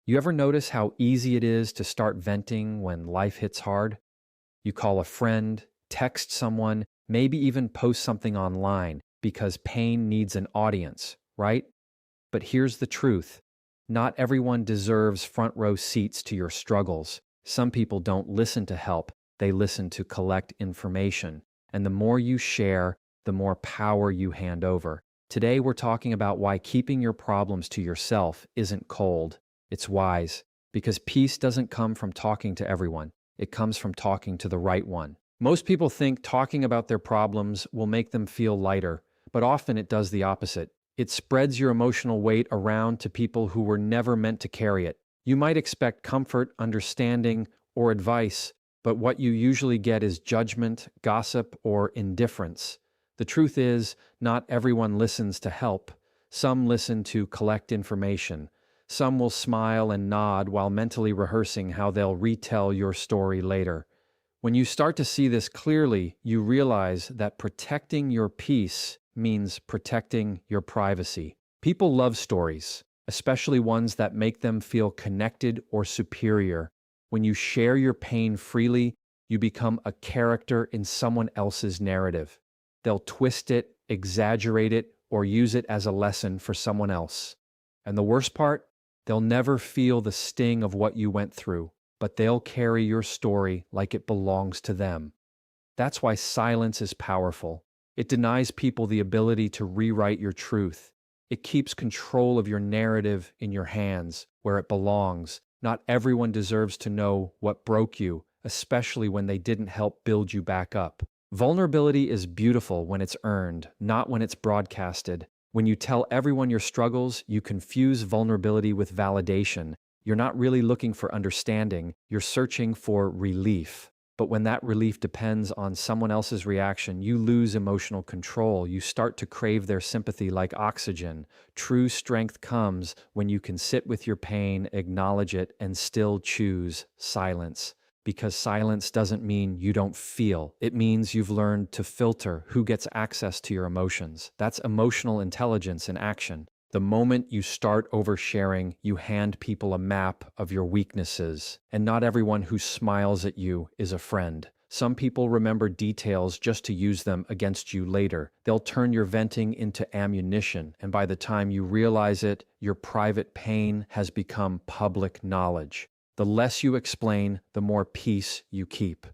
You ever notice how easy it is to start venting when life hits hard? You call a friend, text someone, maybe even post something online because pain needs an audience, right? But here's the truth. Not everyone deserves front row seats to your struggles. Some people don't listen to help, they listen to collect information. And the more you share, the more power you hand over. Today, we're talking about why keeping your problems to yourself isn't cold. It's wise, because peace doesn't come from talking to everyone. It comes from talking to the right one. Most people think talking about their problems will make them feel lighter, but often it does the opposite. It spreads your emotional weight around to people who were never meant to carry it. You might expect comfort, understanding, or advice, but what you usually get is judgment, gossip, or indifference. The truth is, not everyone listens to help. Some listen to collect information. Some will smile and nod while mentally rehearsing how they'll retell your story later. When you start to see this clearly, you realize that protecting your peace means protecting your privacy. People love stories, especially ones that make them feel connected or superior. When you share your pain freely, you become a character in someone else's narrative. They'll twist it, exaggerate it, or use it as a lesson for someone else. And the worst part? They'll never feel the sting of what you went through, but they'll carry your story like it belongs to them. That's why silence is powerful. It denies people the ability to rewrite your truth. It keeps control of your narrative in your hands, where it belongs. Not everyone deserves to know what broke you, especially when they didn't help build you back up. Vulnerability is beautiful when it's earned, not when it's broadcasted. When you tell everyone your struggles, you confuse vulnerability with validation. You're not really looking for understanding, you're searching for relief. But when that relief depends on someone else's reaction, you lose emotional control. You start to crave their sympathy like oxygen. True strength comes when you can sit with your pain, acknowledge it, and still choose silence. Because silence doesn't mean you don't feel. It means you've learned to filter who gets access to your emotions. That's emotional intelligence in action. The moment you start oversharing, you hand people a map of your weaknesses. And not everyone who smiles at you is a friend. Some people remember details just to use them against you later. They'll turn your venting into ammunition, and by the time you realize it, your private pain has become public knowledge. The less you explain, the more peace you keep.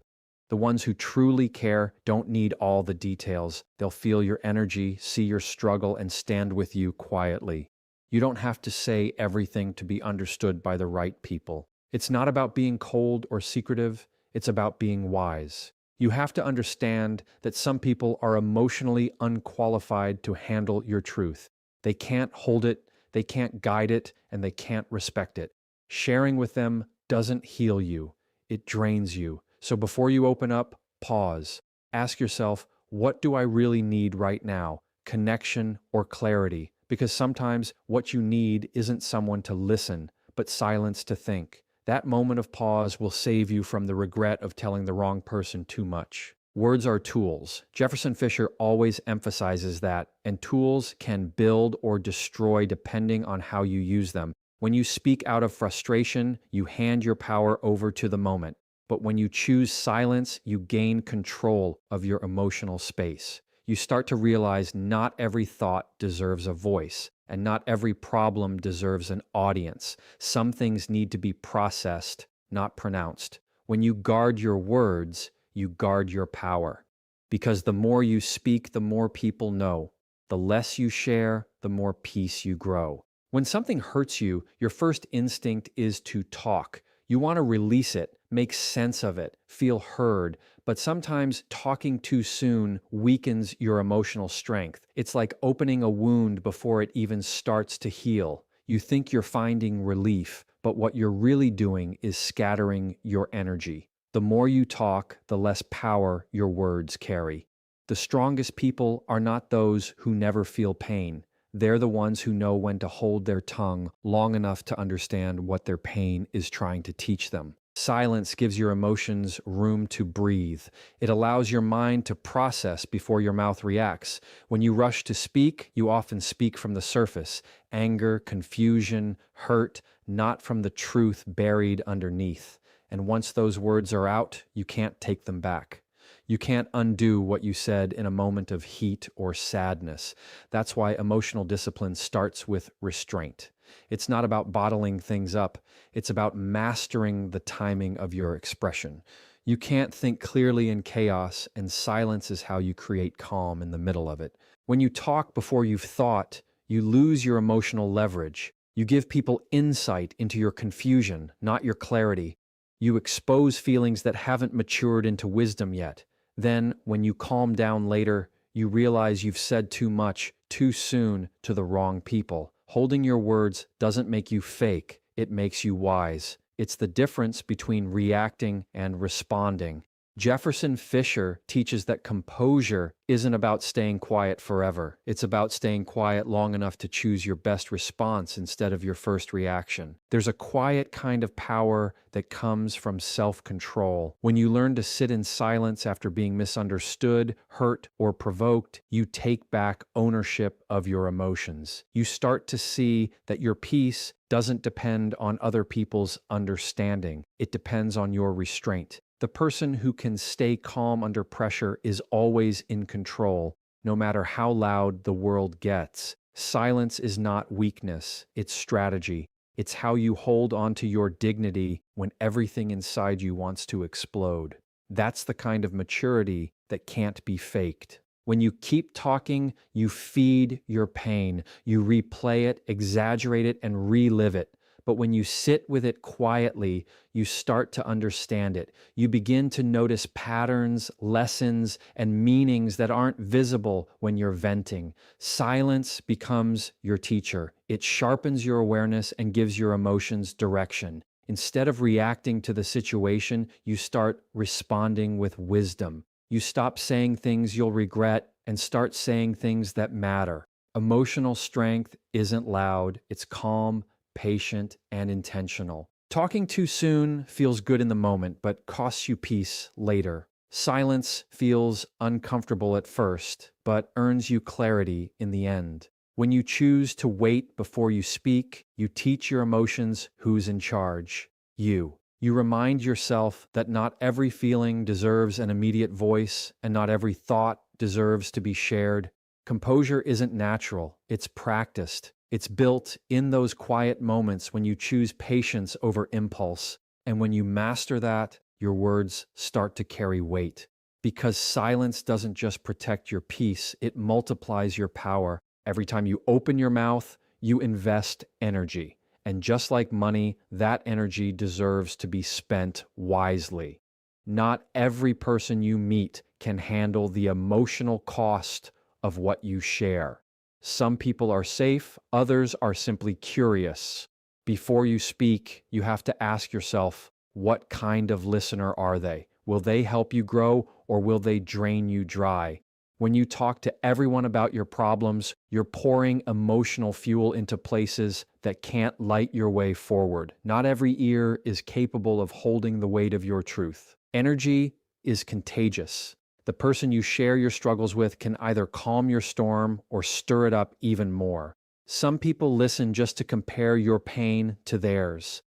The ones who truly care don't need all the details. They'll feel your energy, see your struggle, and stand with you quietly. You don't have to say everything to be understood by the right people. It's not about being cold or secretive. It's about being wise. You have to understand that some people are emotionally unqualified to handle your truth. They can't hold it, they can't guide it, and they can't respect it. Sharing with them doesn't heal you, it drains you. So before you open up, pause. Ask yourself, what do I really need right now? Connection or clarity? Because sometimes what you need isn't someone to listen, but silence to think. That moment of pause will save you from the regret of telling the wrong person too much. Words are tools. Jefferson Fisher always emphasizes that, and tools can build or destroy depending on how you use them. When you speak out of frustration, you hand your power over to the moment. But when you choose silence, you gain control of your emotional space. You start to realize not every thought deserves a voice, and not every problem deserves an audience. Some things need to be processed, not pronounced. When you guard your words, you guard your power. Because the more you speak, the more people know. The less you share, the more peace you grow. When something hurts you, your first instinct is to talk. You want to release it, make sense of it, feel heard. But sometimes talking too soon weakens your emotional strength. It's like opening a wound before it even starts to heal. You think you're finding relief, but what you're really doing is scattering your energy. The more you talk, the less power your words carry. The strongest people are not those who never feel pain. They're the ones who know when to hold their tongue long enough to understand what their pain is trying to teach them. Silence gives your emotions room to breathe. It allows your mind to process before your mouth reacts. When you rush to speak, you often speak from the surface: anger, confusion, hurt, not from the truth buried underneath. And once those words are out, you can't take them back. You can't undo what you said in a moment of heat or sadness. That's why emotional discipline starts with restraint. It's not about bottling things up. It's about mastering the timing of your expression. You can't think clearly in chaos, and silence is how you create calm in the middle of it. When you talk before you've thought, you lose your emotional leverage. You give people insight into your confusion, not your clarity. You expose feelings that haven't matured into wisdom yet. Then, when you calm down later, you realize you've said too much, too soon, to the wrong people. Holding your words doesn't make you fake, it makes you wise. It's the difference between reacting and responding. Jefferson Fisher teaches that composure isn't about staying quiet forever. It's about staying quiet long enough to choose your best response instead of your first reaction. There's a quiet kind of power that comes from self-control. When you learn to sit in silence after being misunderstood, hurt, or provoked, you take back ownership of your emotions. You start to see that your peace doesn't depend on other people's understanding. It depends on your restraint. The person who can stay calm under pressure is always in control, no matter how loud the world gets. Silence is not weakness, it's strategy. It's how you hold on to your dignity when everything inside you wants to explode. That's the kind of maturity that can't be faked. When you keep talking, you feed your pain. You replay it, exaggerate it, and relive it. But when you sit with it quietly, you start to understand it. You begin to notice patterns, lessons, and meanings that aren't visible when you're venting. Silence becomes your teacher. It sharpens your awareness and gives your emotions direction. Instead of reacting to the situation, you start responding with wisdom. You stop saying things you'll regret and start saying things that matter. Emotional strength isn't loud, it's calm, patient, and intentional. Talking too soon feels good in the moment, but costs you peace later. Silence feels uncomfortable at first, but earns you clarity in the end. When you choose to wait before you speak, you teach your emotions who's in charge. You. You remind yourself that not every feeling deserves an immediate voice, and not every thought deserves to be shared. Composure isn't natural, it's practiced. It's built in those quiet moments when you choose patience over impulse. And when you master that, your words start to carry weight. Because silence doesn't just protect your peace, it multiplies your power. Every time you open your mouth, you invest energy. And just like money, that energy deserves to be spent wisely. Not every person you meet can handle the emotional cost of what you share. Some people are safe, others are simply curious. Before you speak, you have to ask yourself, what kind of listener are they? Will they help you grow, or will they drain you dry? When you talk to everyone about your problems, you're pouring emotional fuel into places that can't light your way forward. Not every ear is capable of holding the weight of your truth. Energy is contagious. The person you share your struggles with can either calm your storm or stir it up even more. Some people listen just to compare your pain to theirs.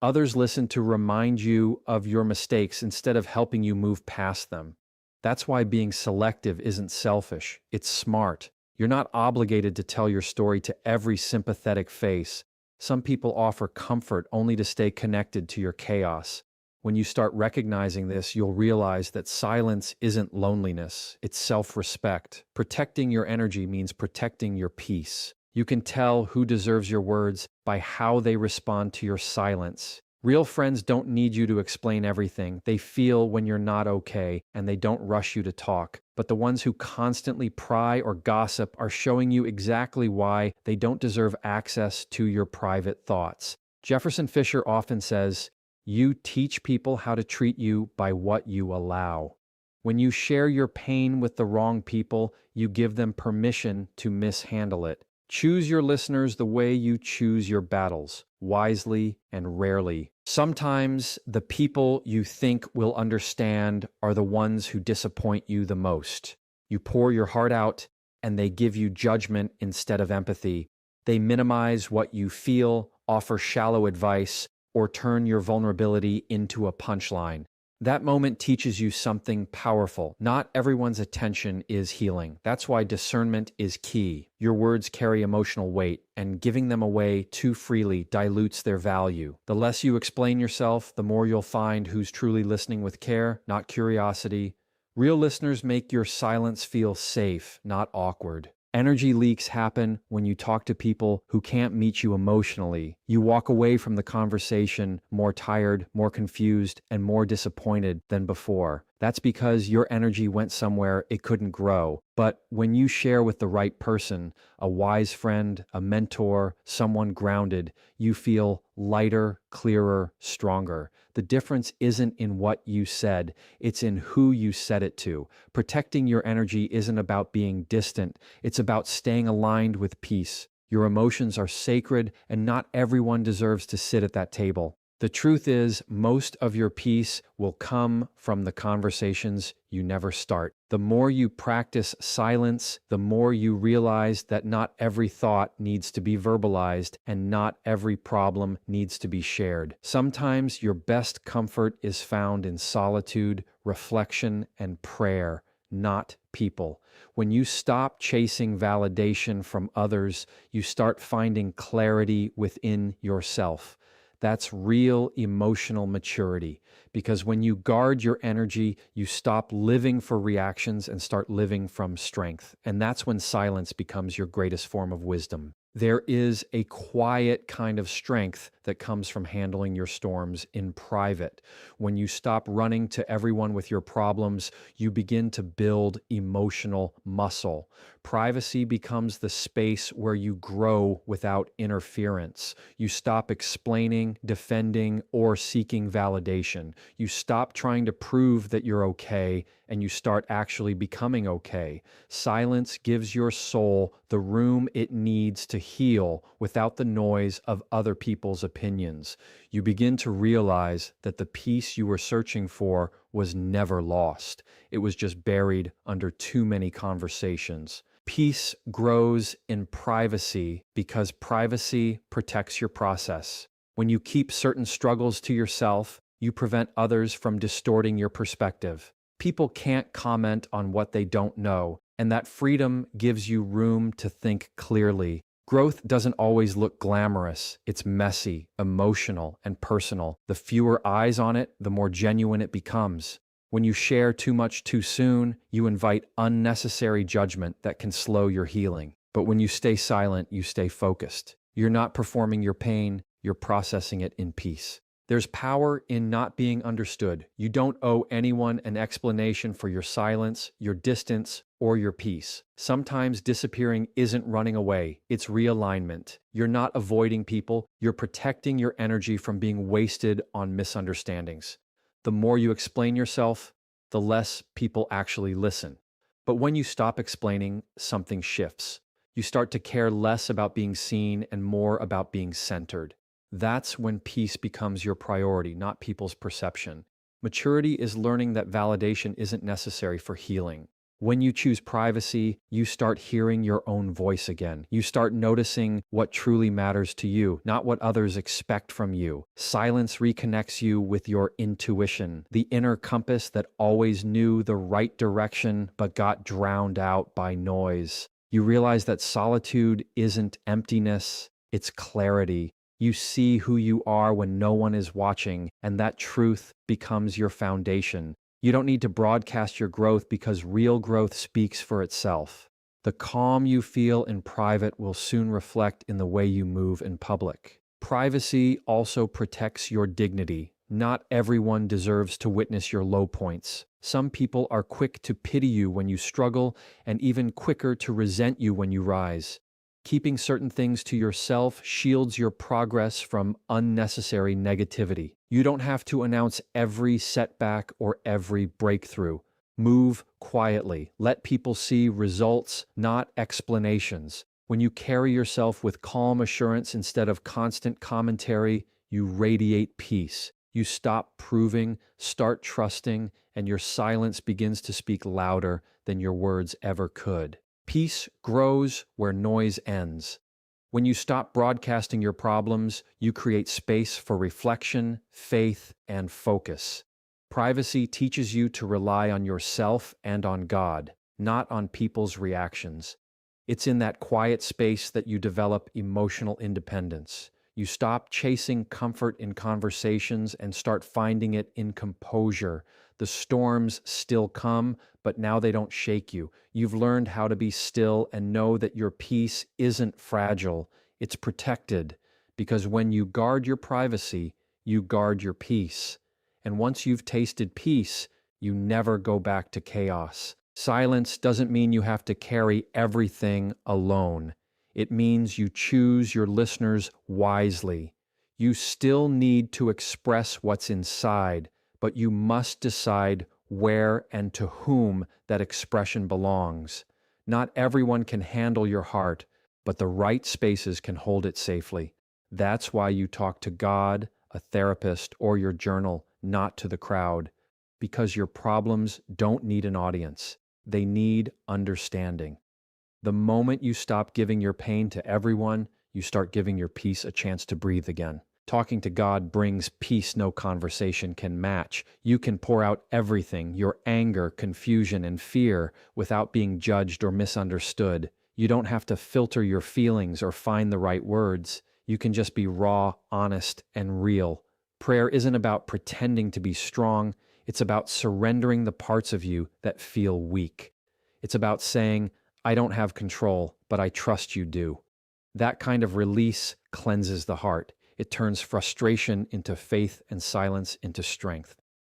Others listen to remind you of your mistakes instead of helping you move past them. That's why being selective isn't selfish, it's smart. You're not obligated to tell your story to every sympathetic face. Some people offer comfort only to stay connected to your chaos. When you start recognizing this, you'll realize that silence isn't loneliness, it's self-respect. Protecting your energy means protecting your peace. You can tell who deserves your words by how they respond to your silence. Real friends don't need you to explain everything. They feel when you're not okay, and they don't rush you to talk. But the ones who constantly pry or gossip are showing you exactly why they don't deserve access to your private thoughts. Jefferson Fisher often says, "You teach people how to treat you by what you allow." When you share your pain with the wrong people, you give them permission to mishandle it. Choose your listeners the way you choose your battles, wisely and rarely. Sometimes the people you think will understand are the ones who disappoint you the most. You pour your heart out, and they give you judgment instead of empathy. They minimize what you feel, offer shallow advice, or turn your vulnerability into a punchline. That moment teaches you something powerful. Not everyone's attention is healing. That's why discernment is key. Your words carry emotional weight, and giving them away too freely dilutes their value. The less you explain yourself, the more you'll find who's truly listening with care, not curiosity. Real listeners make your silence feel safe, not awkward. Energy leaks happen when you talk to people who can't meet you emotionally. You walk away from the conversation more tired, more confused, and more disappointed than before. That's because your energy went somewhere it couldn't grow. But when you share with the right person, a wise friend, a mentor, someone grounded, you feel lighter, clearer, stronger. The difference isn't in what you said, it's in who you said it to. Protecting your energy isn't about being distant, it's about staying aligned with peace. Your emotions are sacred, and not everyone deserves to sit at that table. The truth is, most of your peace will come from the conversations you never start. The more you practice silence, the more you realize that not every thought needs to be verbalized and not every problem needs to be shared. Sometimes your best comfort is found in solitude, reflection, and prayer, not people. When you stop chasing validation from others, you start finding clarity within yourself. That's real emotional maturity, because when you guard your energy, you stop living for reactions and start living from strength. And that's when silence becomes your greatest form of wisdom. There is a quiet kind of strength that comes from handling your storms in private. When you stop running to everyone with your problems, you begin to build emotional muscle. Privacy becomes the space where you grow without interference. You stop explaining, defending, or seeking validation. You stop trying to prove that you're okay, and you start actually becoming okay. Silence gives your soul the room it needs to heal without the noise of other people's opinions. You begin to realize that the peace you were searching for was never lost. It was just buried under too many conversations. Peace grows in privacy because privacy protects your process. When you keep certain struggles to yourself, you prevent others from distorting your perspective. People can't comment on what they don't know, and that freedom gives you room to think clearly. Growth doesn't always look glamorous. It's messy, emotional, and personal. The fewer eyes on it, the more genuine it becomes. When you share too much too soon, you invite unnecessary judgment that can slow your healing. But when you stay silent, you stay focused. You're not performing your pain, you're processing it in peace. There's power in not being understood. You don't owe anyone an explanation for your silence, your distance, or your peace. Sometimes disappearing isn't running away, it's realignment. You're not avoiding people, you're protecting your energy from being wasted on misunderstandings. The more you explain yourself, the less people actually listen. But when you stop explaining, something shifts. You start to care less about being seen and more about being centered. That's when peace becomes your priority, not people's perception. Maturity is learning that validation isn't necessary for healing. When you choose privacy, you start hearing your own voice again. You start noticing what truly matters to you, not what others expect from you. Silence reconnects you with your intuition, the inner compass that always knew the right direction but got drowned out by noise. You realize that solitude isn't emptiness, it's clarity. You see who you are when no one is watching, and that truth becomes your foundation. You don't need to broadcast your growth because real growth speaks for itself. The calm you feel in private will soon reflect in the way you move in public. Privacy also protects your dignity. Not everyone deserves to witness your low points. Some people are quick to pity you when you struggle and even quicker to resent you when you rise. Keeping certain things to yourself shields your progress from unnecessary negativity. You don't have to announce every setback or every breakthrough. Move quietly. Let people see results, not explanations. When you carry yourself with calm assurance instead of constant commentary, you radiate peace. You stop proving, start trusting, and your silence begins to speak louder than your words ever could. Peace grows where noise ends. When you stop broadcasting your problems, you create space for reflection, faith, and focus. Privacy teaches you to rely on yourself and on God, not on people's reactions. It's in that quiet space that you develop emotional independence. You stop chasing comfort in conversations and start finding it in composure. The storms still come, but now they don't shake you. You've learned how to be still and know that your peace isn't fragile, it's protected. Because when you guard your privacy, you guard your peace. And once you've tasted peace, you never go back to chaos. Silence doesn't mean you have to carry everything alone. It means you choose your listeners wisely. You still need to express what's inside, but you must decide where and to whom that expression belongs. Not everyone can handle your heart, but the right spaces can hold it safely. That's why you talk to God, a therapist, or your journal, not to the crowd, because your problems don't need an audience. They need understanding. The moment you stop giving your pain to everyone, you start giving your peace a chance to breathe again. Talking to God brings peace no conversation can match. You can pour out everything, your anger, confusion, and fear, without being judged or misunderstood. You don't have to filter your feelings or find the right words. You can just be raw, honest, and real. Prayer isn't about pretending to be strong. It's about surrendering the parts of you that feel weak. It's about saying, I don't have control, but I trust you do. That kind of release cleanses the heart. It turns frustration into faith and silence into strength.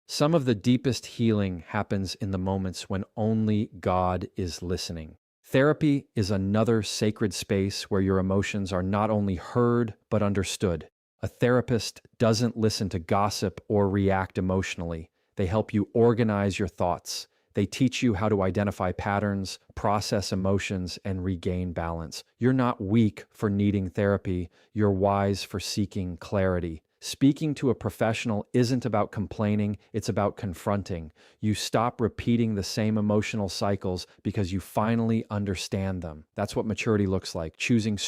Some of the deepest healing happens in the moments when only God is listening. Therapy is another sacred space where your emotions are not only heard, but understood. A therapist doesn't listen to gossip or react emotionally. They help you organize your thoughts. They teach you how to identify patterns, process emotions, and regain balance. You're not weak for needing therapy. You're wise for seeking clarity. Speaking to a professional isn't about complaining, it's about confronting. You stop repeating the same emotional cycles because you finally understand them. That's what maturity looks like, choosing